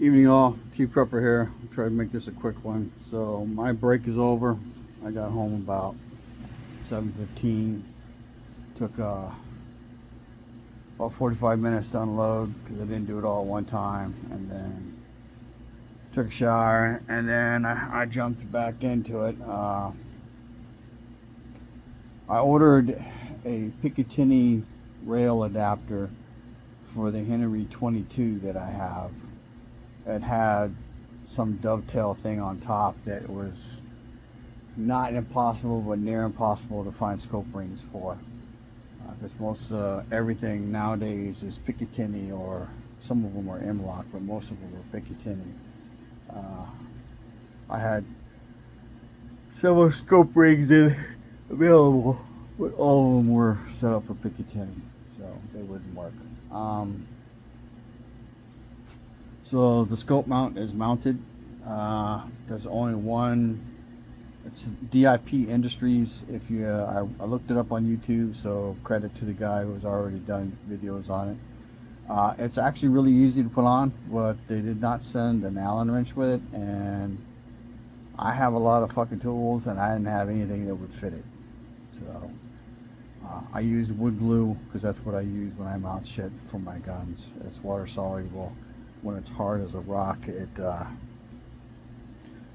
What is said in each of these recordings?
Evening all, T Prepper here. I'll try to make this a quick one. So my break is over. I got home about 7:15. Took about 45 minutes to unload because I didn't do it all at one time, and then took a shower, and then I jumped back into it. I ordered a Picatinny rail adapter for the Henry 22 that I have. It had some dovetail thing on top that was not impossible but near impossible to find scope rings for, because most everything nowadays is Picatinny, or some of them are M-LOK, but most of them are Picatinny. I had several scope rings available, but all of them were set up for Picatinny, so they wouldn't work. So the scope mount is mounted. There's only one. It's DIP Industries. If you, I looked it up on YouTube, so credit to the guy who has already done videos on it. It's actually really easy to put on, but they did not send an Allen wrench with it, and I have a lot of fucking tools, and I didn't have anything that would fit it. So I use wood glue because that's what I use when I mount shit for my guns. It's water soluble. When it's hard as a rock,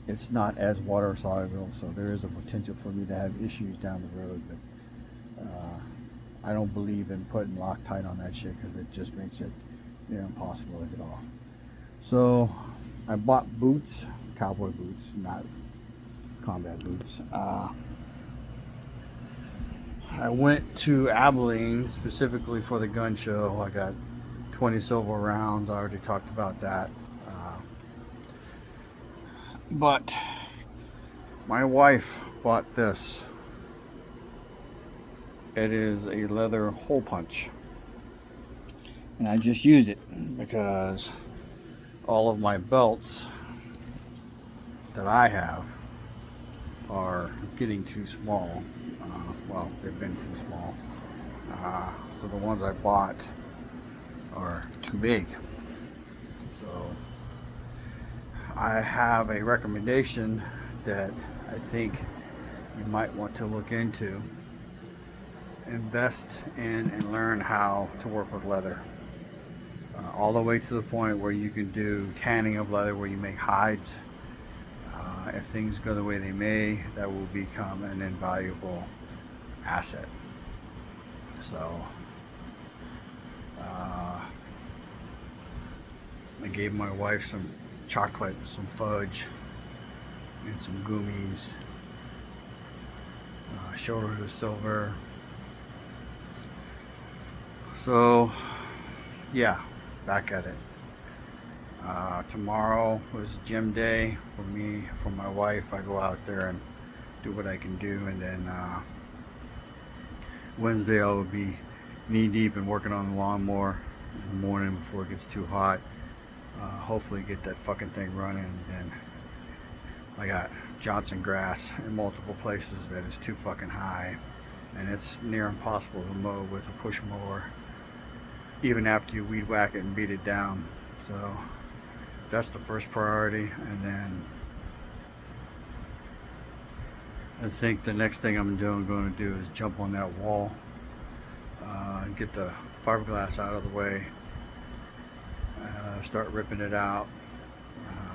it's not as water soluble, so there is a potential for me to have issues down the road. But I don't believe in putting Loctite on that shit because it just makes it near impossible to get off. So I bought boots, cowboy boots, not combat boots. I went to Abilene specifically for the gun show. I got 20 silver rounds. I already talked about that. But my wife bought this. It is a leather hole punch. And I just used it because all of my belts that I have are getting too small. Well, they've been too small. So the ones I bought are too big. So I have a recommendation that I think you might want to look into. Invest in and learn how to work with leather. All the way to the point where you can do tanning of leather, where you make hides. If things go the way they may, that will become an invaluable asset. So I gave my wife some chocolate, some fudge, and some gummies. Showed her the silver. So yeah, back at it. Tomorrow was gym day for me, for my wife. I go out there and do what I can do, and then Wednesday I will be knee deep and working on the lawnmower in the morning before it gets too hot. Hopefully get that fucking thing running. And then I got Johnson grass in multiple places that is too fucking high, and it's near impossible to mow with a push mower, even after you weed whack it and beat it down. So that's the first priority. And then I think the next thing I'm going to do is jump on that wall and get the fiberglass out of the way, start ripping it out.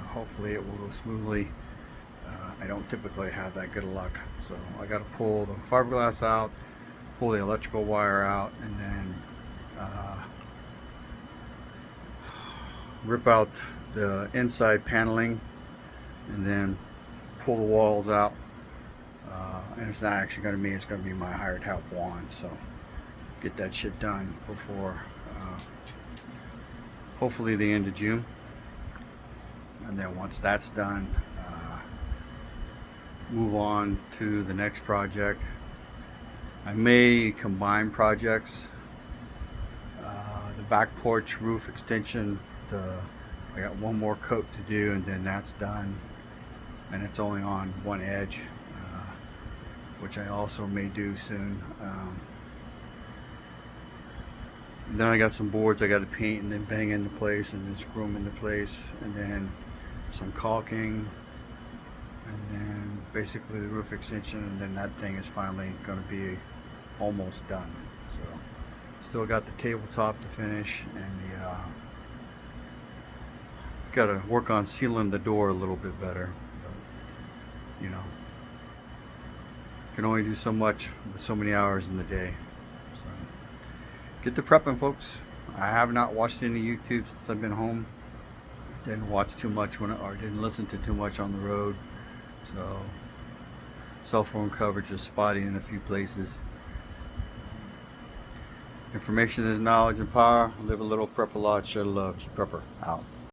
Hopefully it will go smoothly. I don't typically have that good of luck, so I got to pull the fiberglass out, pull the electrical wire out, and then rip out the inside paneling, and then pull the walls out. And it's not actually going to be me, it's going to be my hired help Juan. So get that shit done before hopefully the end of June. And then once that's done, move on to the next project. I may combine projects. The back porch roof extension, I got one more coat to do, and then that's done, and it's only on one edge, which I also may do soon. And then I got some boards I got to paint and then bang into place and then screw them into place, and then some caulking, and then basically the roof extension, and then that thing is finally going to be almost done. So still got the tabletop to finish, and the got to work on sealing the door a little bit better. But, you know, can only do so much with so many hours in the day. So get to prepping, folks. I have not watched any YouTube since I've been home. Didn't watch too much or didn't listen to too much on the road. So cell phone coverage is spotty in a few places. Information is knowledge and power. Live a little, prep a lot, share love. G Prepper out.